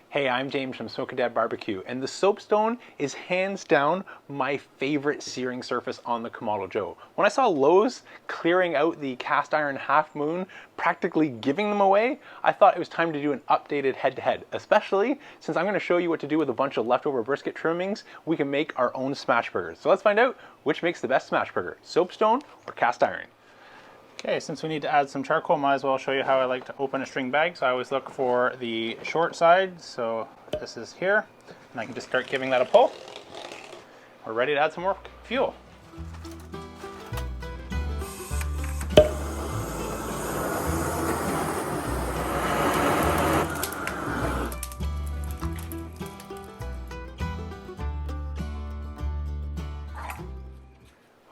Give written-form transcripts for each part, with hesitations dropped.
Hey, I'm James from Smokin' Dad Barbecue, and the Soapstone is hands down my favorite searing surface on the Kamado Joe. When I saw Lowe's clearing out the cast iron half moon, practically giving them away, I thought it was time to do an updated head-to-head, especially since I'm going to show you what to do with a bunch of leftover brisket trimmings. We can make our own smash burgers. So let's find out which makes the best smash burger, Soapstone or cast iron. Okay, since we need to add some charcoal, might as well show you how I like to open a string bag. So I always look for the short side. So this is here, and I can just start giving that a pull. We're ready to add some more fuel.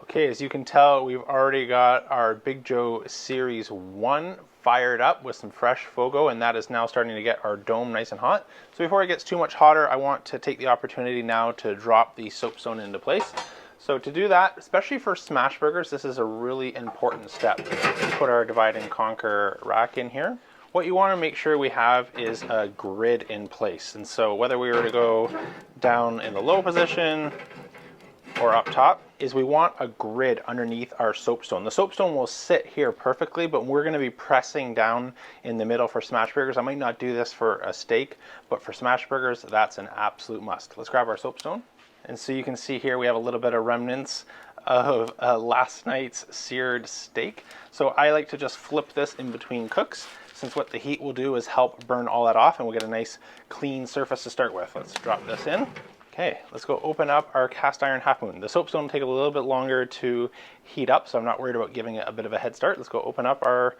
Okay, as you can tell, we've already got our Big Joe Series 1 fired up with some fresh Fogo, and that is now starting to get our dome nice and hot. So before it gets too much hotter, I want to take the opportunity now to drop the soapstone into place. So to do that, especially for smash burgers, this is a really important step. Let's put our divide and conquer rack in here. What you want to make sure we have is a grid in place. And so whether we were to go down in the low position or up top, is we want a grid underneath our soapstone. The soapstone will sit here perfectly, but we're going to be pressing down in the middle for smash burgers. I might not do this for a steak, but for smash burgers, that's an absolute must. Let's grab our soapstone. And so you can see here we have a little bit of remnants of last night's seared steak. So I like to just flip this in between cooks, since what the heat will do is help burn all that off, and we'll get a nice clean surface to start with. Let's drop this in. Okay, let's go open up our cast iron half moon. The soapstone will take a little bit longer to heat up, so I'm not worried about giving it a bit of a head start. Let's go open up our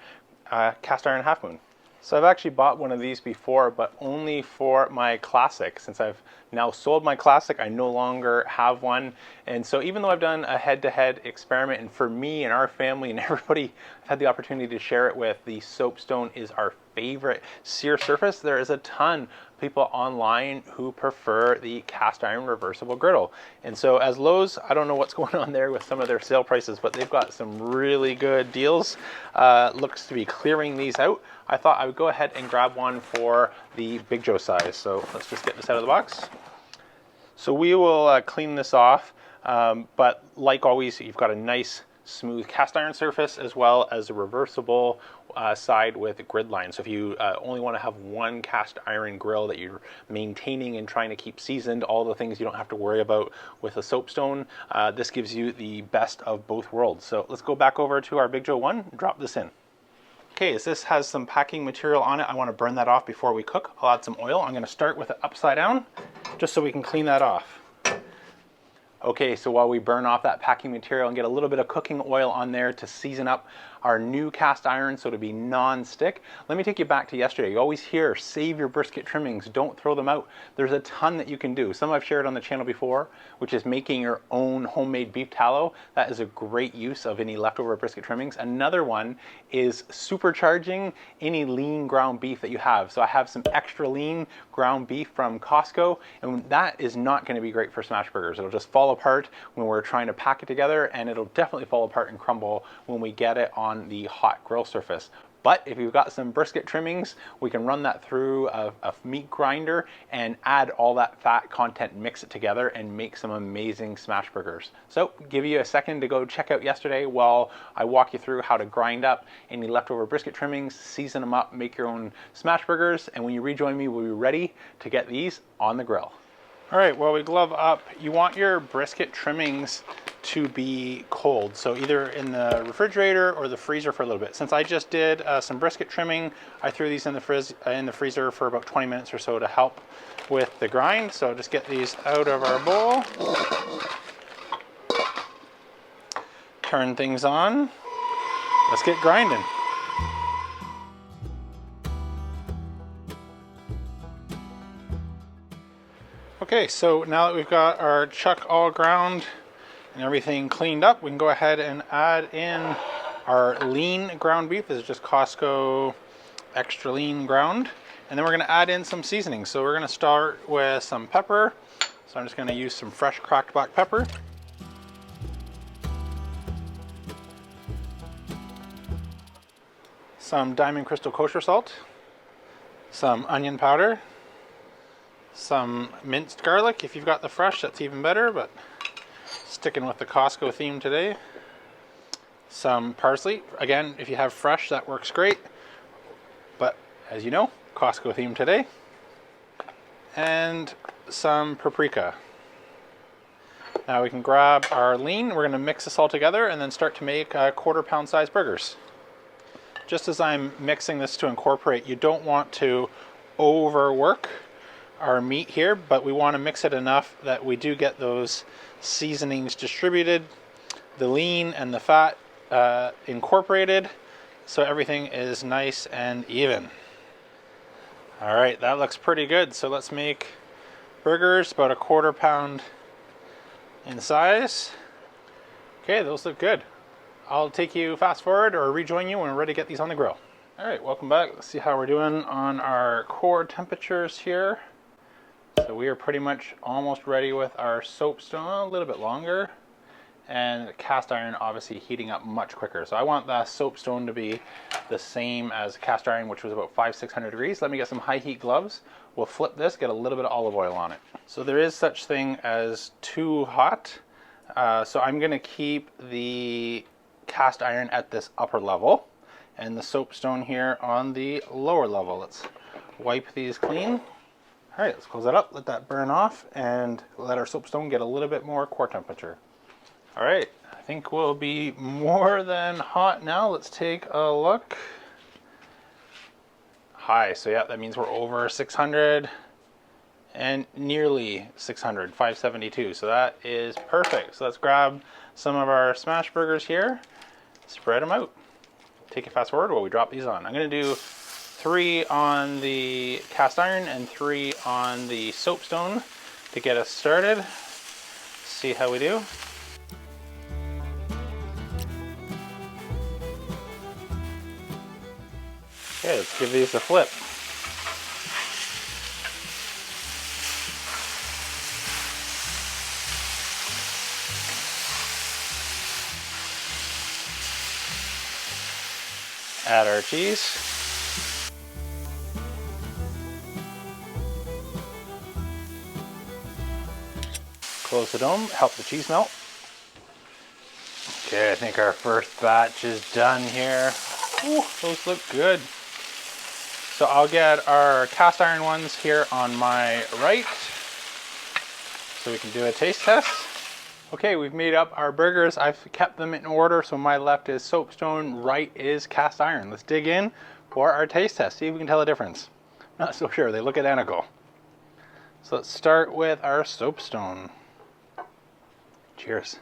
cast iron half moon. So I've actually bought one of these before, but only for my Classic. Since I've now sold my Classic, I no longer have one. And so even though I've done a head-to-head experiment, and for me and our family and everybody I've had the opportunity to share it with, the soapstone is our favorite sear surface. There is a ton of people online who prefer the cast iron reversible griddle. And so as Lowe's, I don't know what's going on there with some of their sale prices, but they've got some really good deals. Looks to be clearing these out. I thought I would go ahead and grab one for the Big Joe size. So let's just get this out of the box. So we will clean this off, but like always, you've got a nice smooth cast iron surface as well as a reversible side with grid lines. So if you only want to have one cast iron grill that you're maintaining and trying to keep seasoned, all the things you don't have to worry about with a soapstone, this gives you the best of both worlds. So let's go back over to our Big Joe 1 and drop this in. Okay, as this has some packing material on it, I want to burn that off before we cook. I'll add some oil. I'm going to start with it upside down just so we can clean that off. Okay, so while we burn off that packing material and get a little bit of cooking oil on there to season up our new cast iron so to be non-stick, let me take you back to yesterday. You always hear, save your brisket trimmings, don't throw them out. There's a ton that you can do. Some I've shared on the channel before, which is making your own homemade beef tallow. That is a great use of any leftover brisket trimmings. Another one is supercharging any lean ground beef that you have. So I have some extra lean ground beef from Costco, and that is not going to be great for smash burgers. It'll just fall apart when we're trying to pack it together, and it'll definitely fall apart and crumble when we get it on the hot grill surface. But if you've got some brisket trimmings, we can run that through a meat grinder and add all that fat content, mix it together, and make some amazing smash burgers. So give you a second to go check out yesterday while I walk you through how to grind up any leftover brisket trimmings, season them up, make your own smash burgers, and when you rejoin me, we'll be ready to get these on the grill. All right, while we glove up, you want your brisket trimmings to be cold. So either in the refrigerator or the freezer for a little bit. Since I just did some brisket trimming, I threw these in the freezer for about 20 minutes or so to help with the grind. So just get these out of our bowl. Turn things on. Let's get grinding. Okay, so now that we've got our chuck all ground and everything cleaned up, we can go ahead and add in our lean ground beef. This is just Costco extra lean ground. And then we're gonna add in some seasonings. So we're gonna start with some pepper. So I'm just gonna use some fresh cracked black pepper. Some Diamond Crystal kosher salt. Some onion powder. Some minced garlic. If you've got the fresh, that's even better, but sticking with the Costco theme today. Some parsley. Again, if you have fresh, that works great. But as you know, Costco theme today. And some paprika. Now we can grab our lean. We're going to mix this all together and then start to make 1/4 pound size burgers. Just as I'm mixing this to incorporate, you don't want to overwork our meat here, but we want to mix it enough that we do get those seasonings distributed, the lean and the fat incorporated, so everything is nice and even. All right, that looks pretty good. So let's make burgers about 1/4 pound in size. Okay, those look good. I'll take you fast forward or rejoin you when we're ready to get these on the grill. All right, welcome back. Let's see how we're doing on our core temperatures here. So we are pretty much almost ready with our soapstone, a little bit longer, and cast iron obviously heating up much quicker. So I want the soapstone to be the same as cast iron, which was about 500-600 degrees. Let me get some high heat gloves. We'll flip this, get a little bit of olive oil on it. So there is such thing as too hot. So I'm gonna keep the cast iron at this upper level and the soapstone here on the lower level. Let's wipe these clean. All right, let's close that up, let that burn off, and let our soapstone get a little bit more core temperature. All right, I think we'll be more than hot now. Let's take a look. High, so yeah, that means we're over 600 and nearly 600, 572. So that is perfect. So let's grab some of our smash burgers here, spread them out. Take it fast forward while we drop these on. I'm gonna do 3 on the cast iron and 3 on the soapstone to get us started. See how we do. Okay, let's give these a flip. Add our cheese. Close the dome, help the cheese melt. Okay, I think our first batch is done here. Ooh, those look good. So I'll get our cast iron ones here on my right so we can do a taste test. Okay, we've made up our burgers. I've kept them in order. So my left is soapstone, right is cast iron. Let's dig in for our taste test. See if we can tell the difference. Not so sure, they look identical. So let's start with our soapstone. Cheers.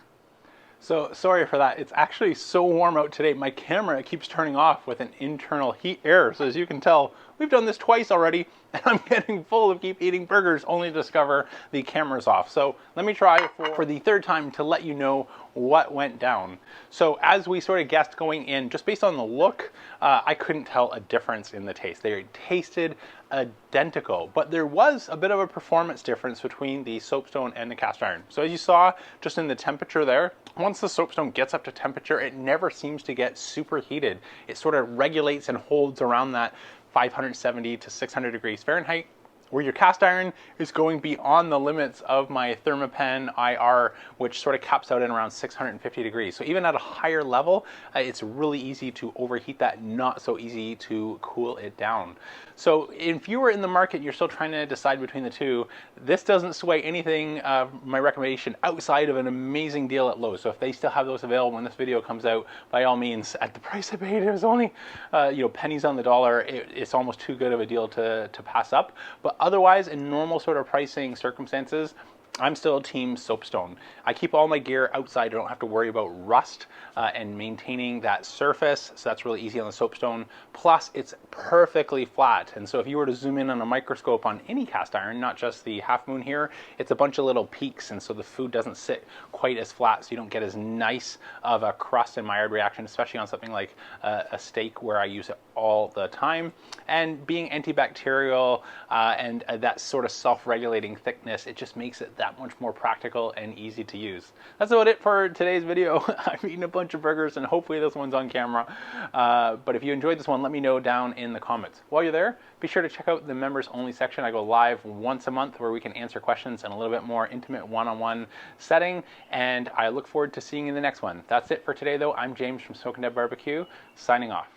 So sorry for that. It's actually so warm out today. My camera keeps turning off with an internal heat error. So as you can tell, we've done this twice already and I'm getting full of keep eating burgers only to discover the camera's off. So let me try for the third time to let you know what went down. So as we sort of guessed going in, just based on the look, I couldn't tell a difference in the taste. They tasted identical, but there was a bit of a performance difference between the soapstone and the cast iron. So as you saw just in the temperature there, once the soapstone gets up to temperature, it never seems to get super heated. It sort of regulates and holds around that 570 to 600 degrees Fahrenheit, where your cast iron is going beyond the limits of my Thermapen IR, which sort of caps out in around 650 degrees. So even at a higher level, it's really easy to overheat that, not so easy to cool it down. So if you were in the market, you're still trying to decide between the two, this doesn't sway anything my recommendation outside of an amazing deal at Lowe's. So if they still have those available when this video comes out, by all means, at the price I paid, it was only pennies on the dollar. It's almost too good of a deal to pass up. But otherwise, in normal sort of pricing circumstances, I'm still team soapstone. I keep all my gear outside. I don't have to worry about rust and maintaining that surface. So that's really easy on the soapstone. Plus, it's perfectly flat. And so if you were to zoom in on a microscope on any cast iron, not just the half moon here, it's a bunch of little peaks. And so the food doesn't sit quite as flat. So you don't get as nice of a crust and Maillard reaction, especially on something like a steak where I use it all the time. And being antibacterial and that sort of self-regulating thickness, it just makes it that much more practical and easy to use. That's about it for today's video. I've eaten a bunch of burgers and hopefully this one's on camera. But if you enjoyed this one, let me know down in the comments. While you're there, be sure to check out the members only section. I go live once a month where we can answer questions in a little bit more intimate one-on-one setting. And I look forward to seeing you in the next one. That's it for today though. I'm James from Smokin' Dead Barbecue, signing off.